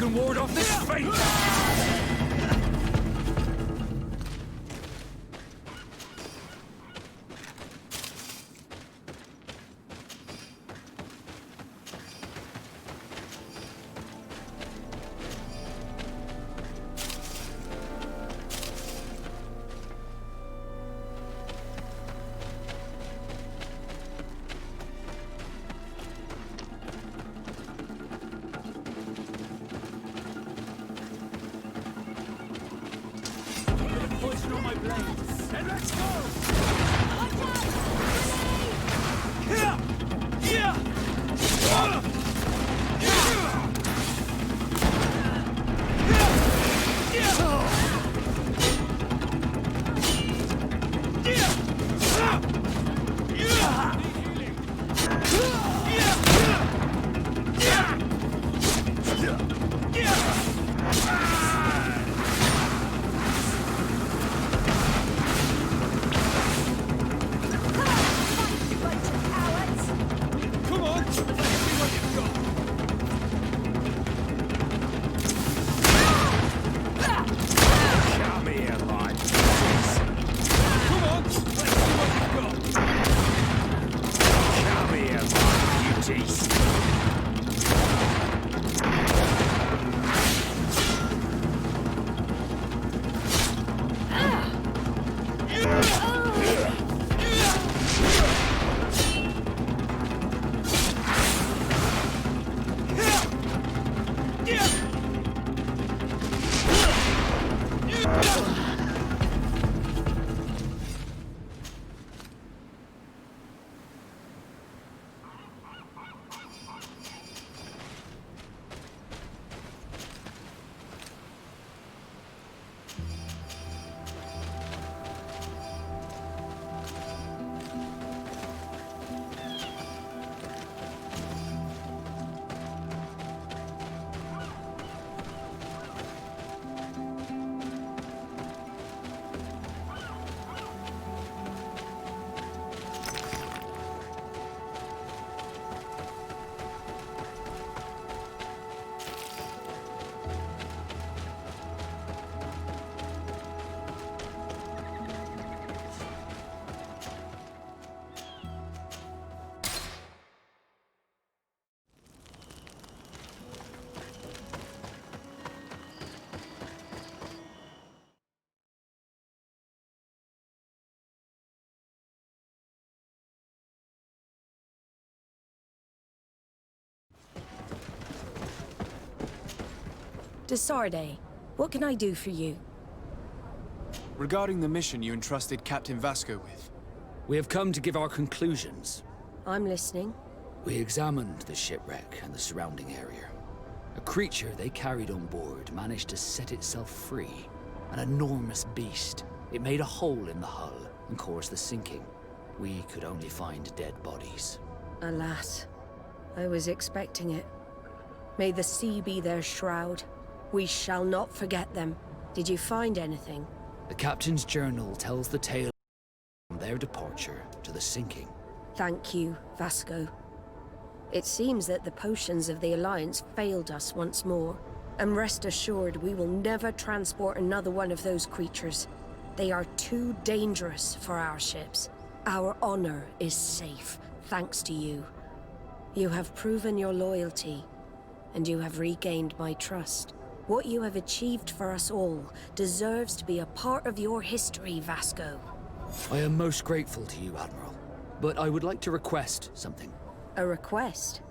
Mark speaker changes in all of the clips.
Speaker 1: and ward off this fate! Poison on my blades, and let's go! Watch out! Here! Here!
Speaker 2: S.A.G, what can I do for you?
Speaker 3: Regarding the mission you entrusted Captain Vasco with.
Speaker 1: We have come to give our conclusions.
Speaker 2: I'm listening.
Speaker 1: We examined the shipwreck and the surrounding area. A creature they carried on board managed to set itself free. An enormous beast. It made a hole in the hull and caused the sinking. We could only find dead bodies.
Speaker 2: Alas, I was expecting it. May the sea be their shroud. We shall not forget them. Did you find anything?
Speaker 1: The captain's journal tells the tale from their departure to the sinking.
Speaker 2: Thank you, Vasco. It seems that the potions of the Alliance failed us once more. And rest assured, we will never transport another one of those creatures. They are too dangerous for our ships. Our honor is safe, thanks to you. You have proven your loyalty, and you have regained my trust. What you have achieved for us all deserves to be a part of your history, Vasco.
Speaker 1: I am most grateful to you, Admiral. But I would like to request something.
Speaker 2: A request?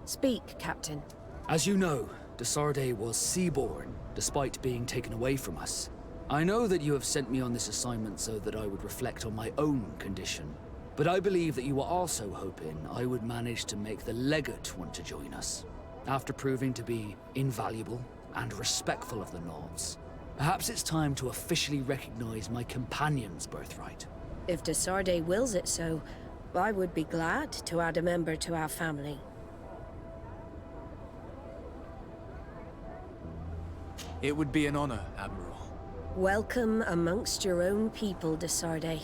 Speaker 2: Speak, Captain.
Speaker 1: As you know, S.A.G was seaborn, despite being taken away from us. I know that you have sent me on this assignment so that I would reflect on my own condition. But I believe that you were also hoping I would manage to make the Legate want to join us. After proving to be invaluable and respectful of the Nords, perhaps it's time to officially recognize my companion's birthright.
Speaker 2: If S.A.G wills it so, I would be glad to add a member to our family.
Speaker 3: It would be an honor, Admiral.
Speaker 2: Welcome amongst your own people, S.A.G.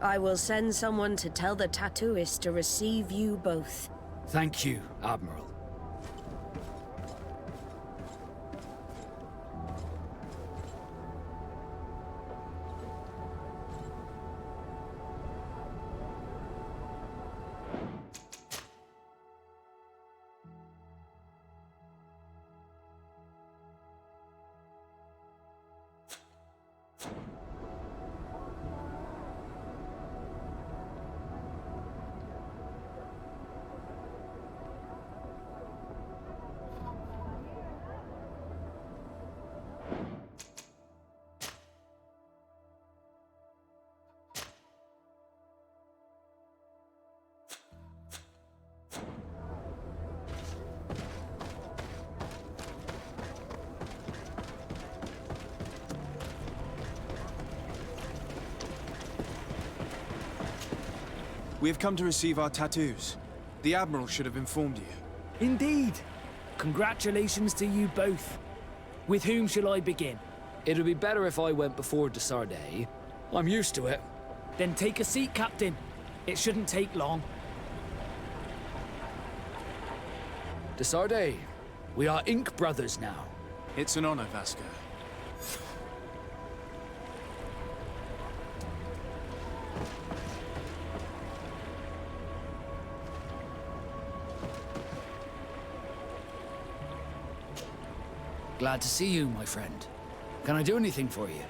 Speaker 2: I will send someone to tell the tattooist to receive you both.
Speaker 1: Thank you, Admiral.
Speaker 3: We have come to receive our tattoos. The Admiral should have informed you.
Speaker 4: Indeed. Congratulations to you both. With whom shall I begin?
Speaker 1: It'd be better if I went before Desarde. I'm used to it.
Speaker 4: Then take a seat, Captain. It shouldn't take long.
Speaker 1: Desarde, we are Ink Brothers now.
Speaker 3: It's an honor, Vasco.
Speaker 1: Glad to see you, my friend. Can I do anything for you?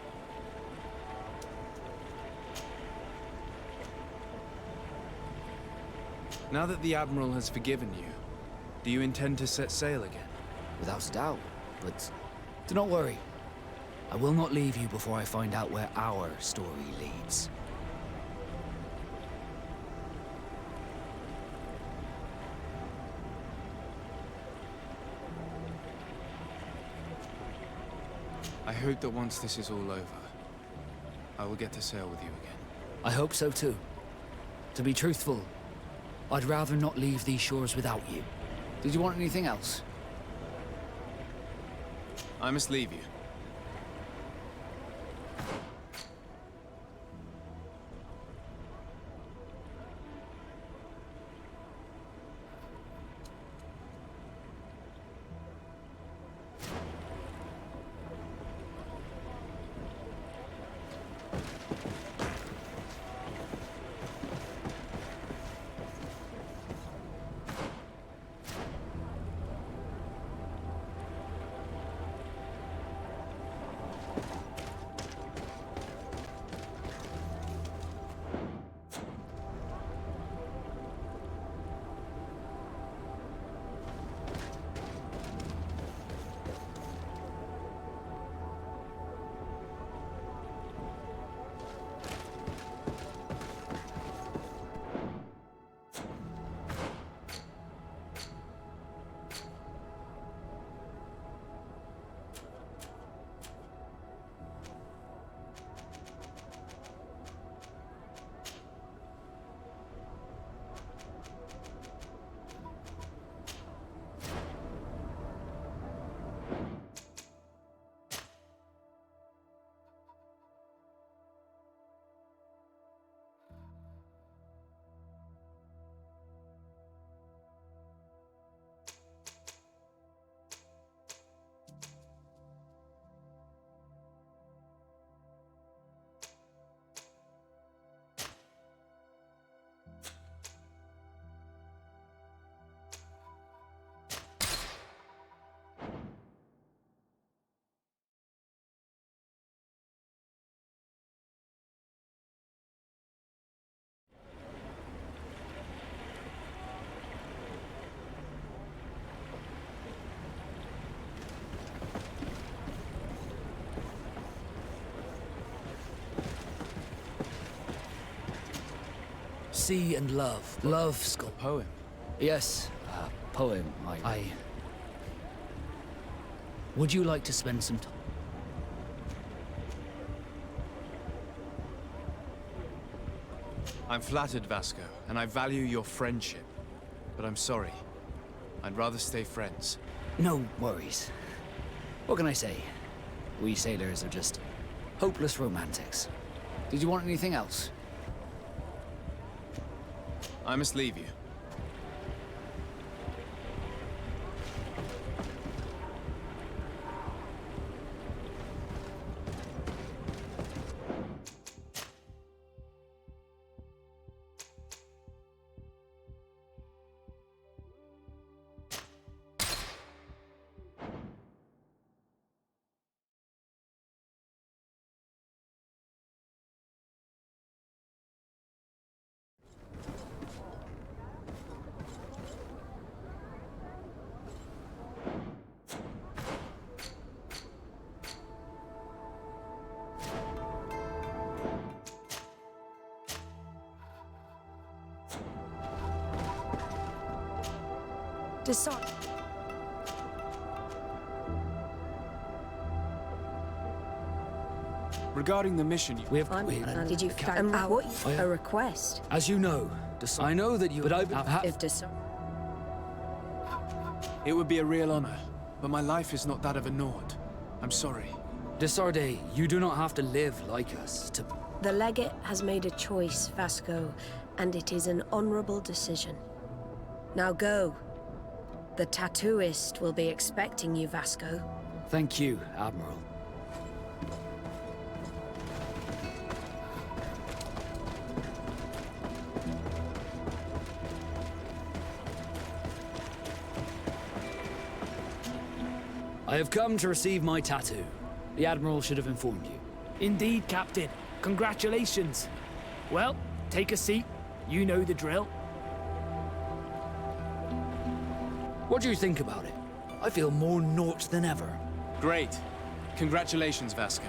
Speaker 3: Now that the Admiral has forgiven you, do you intend to set sail again?
Speaker 1: Without a doubt, but do not worry. I will not leave you before I find out where our story leads.
Speaker 3: I hope that once this is all over, I will get to sail with you again.
Speaker 1: I hope so too. To be truthful, I'd rather not leave these shores without you. Did you want anything else?
Speaker 3: I must leave you.
Speaker 1: Sea and love. Love skull.
Speaker 3: Poem.
Speaker 1: Yes, poem. I... Would you like to spend some time?
Speaker 3: I'm flattered, Vasco, and I value your friendship. But I'm sorry. I'd rather stay friends.
Speaker 1: No worries. What can I say? We sailors are just hopeless romantics. Did you want anything else?
Speaker 3: I must leave you.
Speaker 2: Decide.
Speaker 3: Regarding the mission,
Speaker 1: We have...
Speaker 2: Did you find out
Speaker 1: I-
Speaker 2: a request?
Speaker 1: As you know, I know that you... But
Speaker 2: If Desar...
Speaker 3: It would be a real honor, but my life is not that of a Nord. I'm sorry.
Speaker 1: Desarde, you do not have to live like us to...
Speaker 2: The legate has made a choice, Vasco, and it is an honorable decision. Now go. The tattooist will be expecting you, Vasco.
Speaker 1: Thank you, Admiral. I have come to receive my tattoo. The Admiral should have informed you.
Speaker 4: Indeed, Captain. Congratulations. Well, take a seat. You know the drill.
Speaker 1: What do you think about it? I feel more Nort than ever.
Speaker 3: Great. Congratulations, Vasco.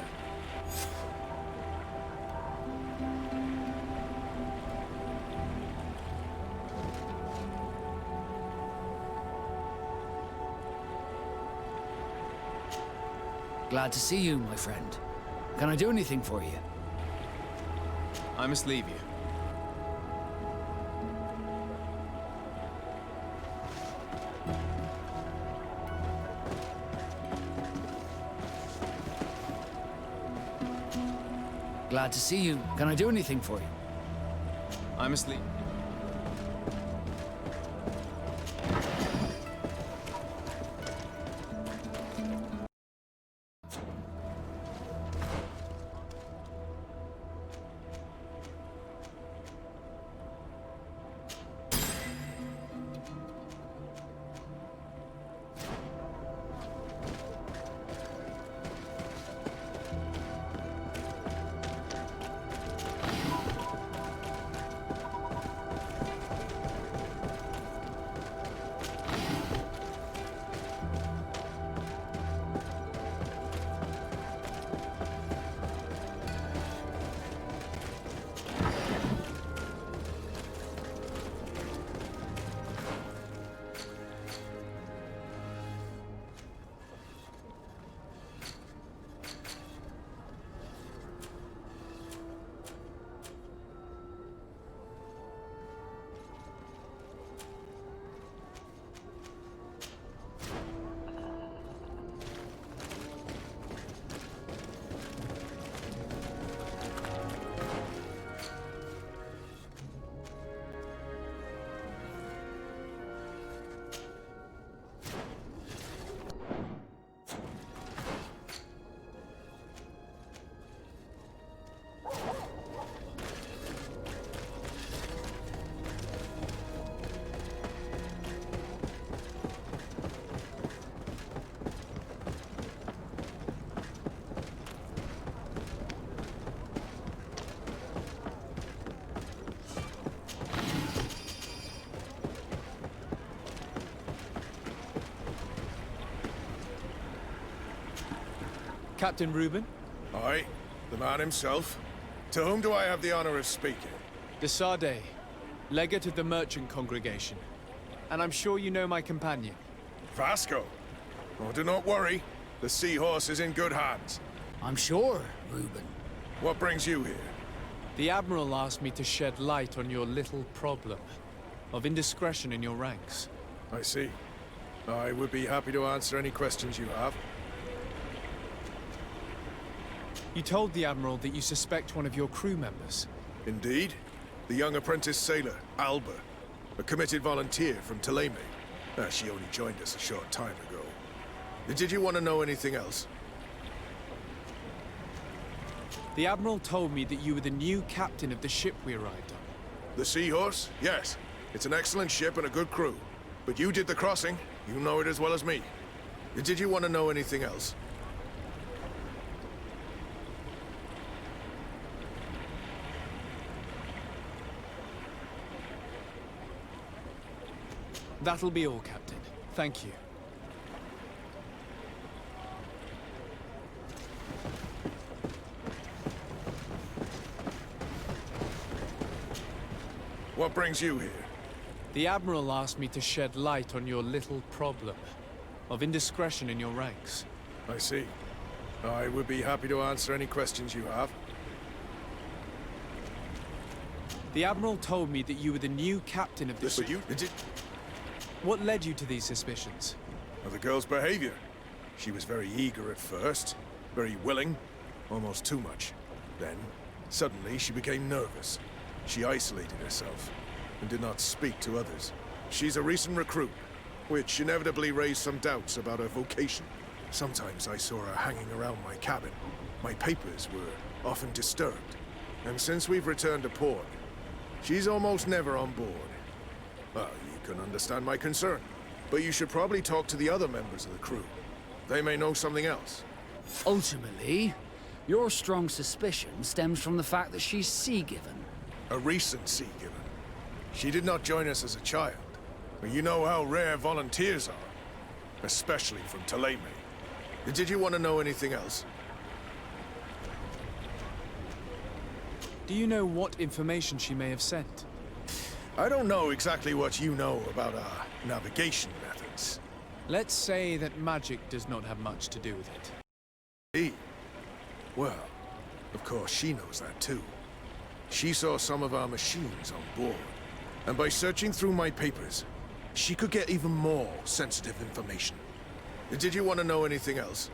Speaker 1: Glad to see you, my friend. Can I do anything for you?
Speaker 3: I must leave you.
Speaker 1: Glad to see you. Can I do anything for you?
Speaker 3: I must leave. Captain Reuben?
Speaker 5: Aye, the man himself. To whom do I have the honor of speaking?
Speaker 3: Desarde, legate of the merchant congregation. And I'm sure you know my companion.
Speaker 5: Vasco. Oh, do not worry. The seahorse is in good hands.
Speaker 1: I'm sure, Reuben.
Speaker 5: What brings you here?
Speaker 3: The Admiral asked me to shed light on your little problem of indiscretion in your ranks.
Speaker 5: I see. I would be happy to answer any questions you have.
Speaker 3: You told the Admiral that you suspect one of your crew members.
Speaker 5: Indeed. The young apprentice sailor, Alba. A committed volunteer from Ptolemy. She only joined us a short time ago. Did you want to know anything else?
Speaker 3: The Admiral told me that you were the new captain of the ship we arrived on.
Speaker 5: The Seahorse? Yes. It's an excellent ship and a good crew. But you did the crossing. You know it as well as me. Did you want to know anything else?
Speaker 3: That'll be all, Captain. Thank you.
Speaker 5: What brings you here?
Speaker 3: The Admiral asked me to shed light on your little problem of indiscretion in your ranks.
Speaker 5: I see. I would be happy to answer any questions you have.
Speaker 3: The Admiral told me that you were the new captain of the
Speaker 5: But
Speaker 3: ship.
Speaker 5: you...
Speaker 3: What led you to these suspicions?
Speaker 5: Well, the girl's behavior. She was very eager at first, very willing, almost too much. Then, suddenly, she became nervous. She isolated herself and did not speak to others. She's a recent recruit, which inevitably raised some doubts about her vocation. Sometimes I saw her hanging around my cabin. My papers were often disturbed. And since we've returned to port, she's almost never on board. Well, you can understand my concern. But you should probably talk to the other members of the crew. They may know something else.
Speaker 1: Ultimately, your strong suspicion stems from the fact that she's sea-given.
Speaker 5: A recent sea-given. She did not join us as a child. But you know how rare volunteers are. Especially from Thélème. Did you want to know anything else?
Speaker 3: Do you know what information she may have sent?
Speaker 5: I don't know exactly what you know about our navigation methods.
Speaker 3: Let's say that magic does not have much to do with it.
Speaker 5: Well, of course she knows that too. She saw some of our machines on board. And by searching through my papers, she could get even more sensitive information. Did you want to know anything else?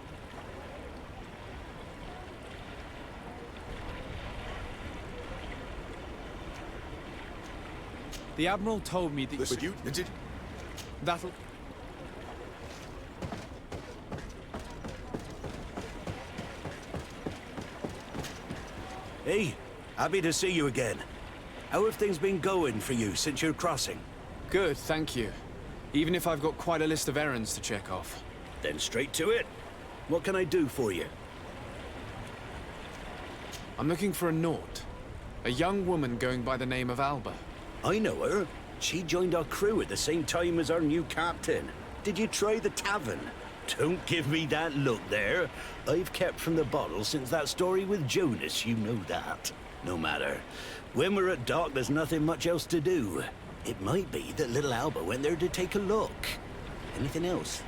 Speaker 3: The Admiral told me that
Speaker 5: Listen,
Speaker 3: that'll...
Speaker 6: Hey, happy to see you again. How have things been going for you since your crossing?
Speaker 3: Good, thank you. Even if I've got quite a list of errands to check off.
Speaker 6: Then straight to it. What can I do for you?
Speaker 3: I'm looking for a Naut. A young woman going by the name of Alba.
Speaker 6: I know her. She joined our crew at the same time as our new captain. Did you try the tavern? Don't give me that look there. I've kept from the bottle since that story with Jonas, you know that. No matter. When we're at dock, there's nothing much else to do. It might be that little Alba went there to take a look. Anything else?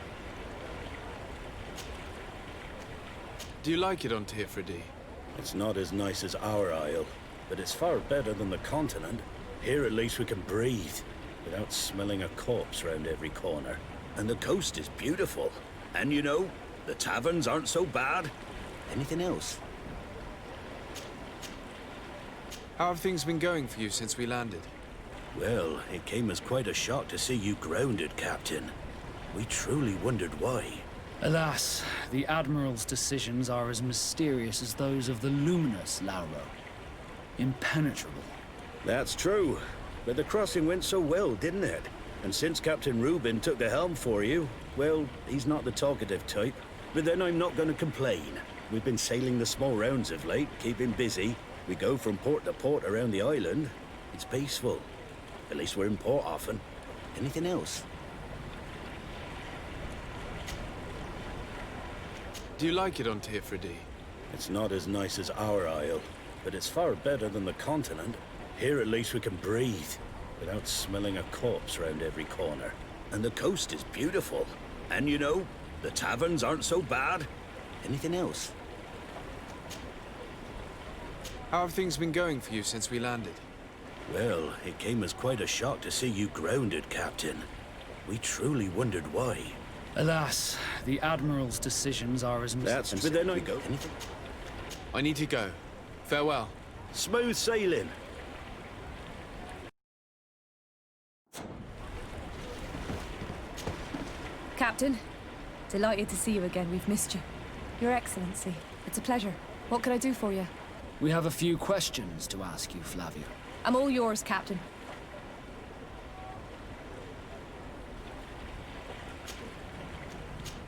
Speaker 3: Do you like it on Tifredi?
Speaker 6: It's not as nice as our isle, but it's far better than the continent. Here at least we can breathe, without smelling a corpse round every corner. And the coast is beautiful. And you know, the taverns aren't so bad. Anything else?
Speaker 3: How have things been going for you since we landed?
Speaker 6: Well, it came as quite a shock to see you grounded, Captain. We truly wondered why.
Speaker 1: Alas, the Admiral's decisions are as mysterious as those of the luminous Lauro. Impenetrable.
Speaker 6: That's true. But the crossing went so well, didn't it? And since Captain Rubin took the helm for you, well, he's not the talkative type. But then I'm not going to complain. We've been sailing the small rounds of late, keeping busy. We go from port to port around the island. It's peaceful. At least we're in port often. Anything else?
Speaker 3: Do you like it on Tifredi?
Speaker 6: It's not as nice as our isle, but it's far better than the continent. Here at least we can breathe, without smelling a corpse round every corner. And the coast is beautiful. And you know, the taverns aren't so bad. Anything else?
Speaker 3: How have things been going for you since we landed?
Speaker 6: Well, it came as quite a shock to see you grounded, Captain. We truly wondered why.
Speaker 1: Alas, the Admiral's decisions are as
Speaker 6: But then I go. Anything?
Speaker 3: I need to go. Farewell.
Speaker 6: Smooth sailing.
Speaker 7: Captain, delighted to see you again. We've missed you. Your Excellency, it's a pleasure. What can I do for you?
Speaker 1: We have a few questions to ask you, Flavia.
Speaker 7: I'm all yours, Captain.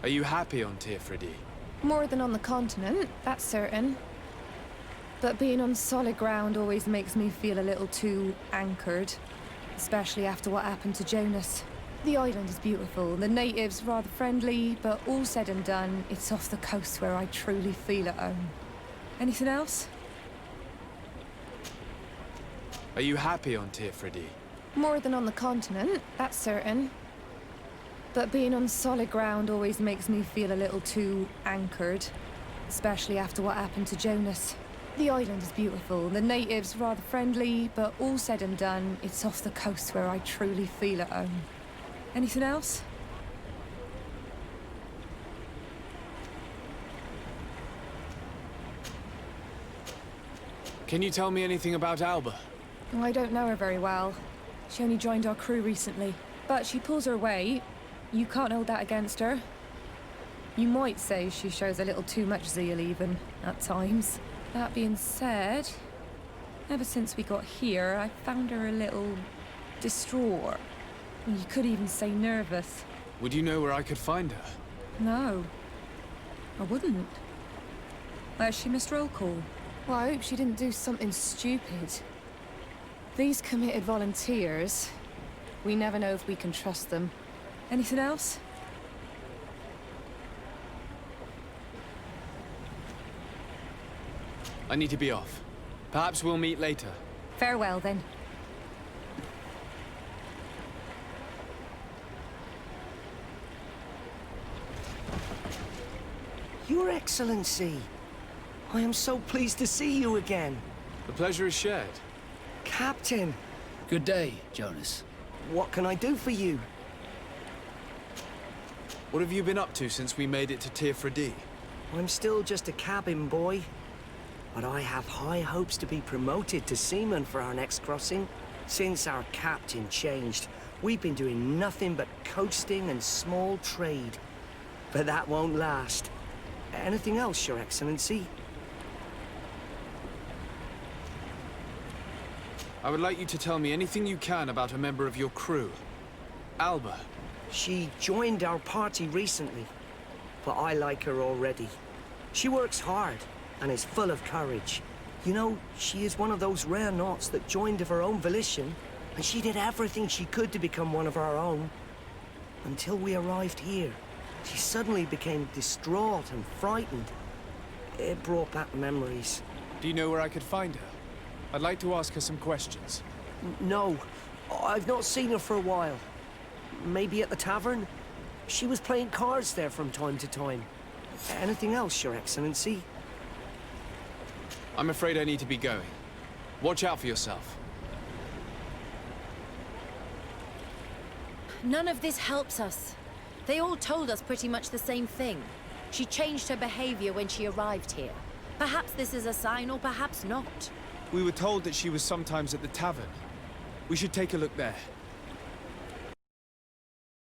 Speaker 3: Are you happy on Tifredi?
Speaker 7: More than on the continent, that's certain. But being on solid ground always makes me feel a little too anchored. Especially after what happened to Jonas. The island is beautiful, the natives rather friendly, but all said and done, it's off the coast where I truly feel at home. Anything else?
Speaker 3: Are you happy on Tifredi?
Speaker 7: More than on the continent, that's certain. But being on solid ground always makes me feel a little too anchored. Especially after what happened to Jonas. The island is beautiful, the natives rather friendly, but all said and done, it's off the coast where I truly feel at home. Anything else?
Speaker 3: Can you tell me anything about Alba?
Speaker 7: I don't know her very well. She only joined our crew recently. But she pulls her weight. You can't hold that against her. You might say she shows a little too much zeal even, at times. That being said, ever since we got here, I found her a little distraught. You could even say nervous.
Speaker 3: Would you know where I could find her?
Speaker 7: No, I wouldn't. Where's she missed roll call? Well, I hope she didn't do something stupid. These committed volunteers, we never know if we can trust them. Anything else?
Speaker 3: I need to be off. Perhaps we'll meet later.
Speaker 7: Farewell, then.
Speaker 8: Your Excellency, I am so pleased to see you again.
Speaker 3: The pleasure is shared.
Speaker 8: Captain,
Speaker 1: Good day, Jonas.
Speaker 8: what can I do for you?
Speaker 3: What have you been up to since we made it to Tirfredi?
Speaker 8: I'm still just a cabin boy, but I have high hopes to be promoted to seaman for our next crossing. Since our captain changed, we've been doing nothing but coasting and small trade. But that won't last. Anything else, Your Excellency?
Speaker 3: I would like you to tell me anything you can about a member of your crew. Alba.
Speaker 8: She joined our party recently, but I like her already. She works hard and is full of courage. You know, she is one of those rare knots that joined of her own volition, and she did everything she could to become one of our own. Until we arrived here, she suddenly became distraught and frightened. It brought back memories.
Speaker 3: Do you know where I could find her? I'd like to ask her some questions.
Speaker 8: No, I've not seen her for a while. Maybe at the tavern? She was playing cards there from time to time. Anything else, Your Excellency?
Speaker 3: I'm afraid I need to be going. Watch out for yourself.
Speaker 9: None of this helps us. They all told us pretty much the same thing. She changed her behavior when she arrived here. Perhaps this is a sign, or perhaps not.
Speaker 3: We were told that she was sometimes at the tavern. We should take a look there.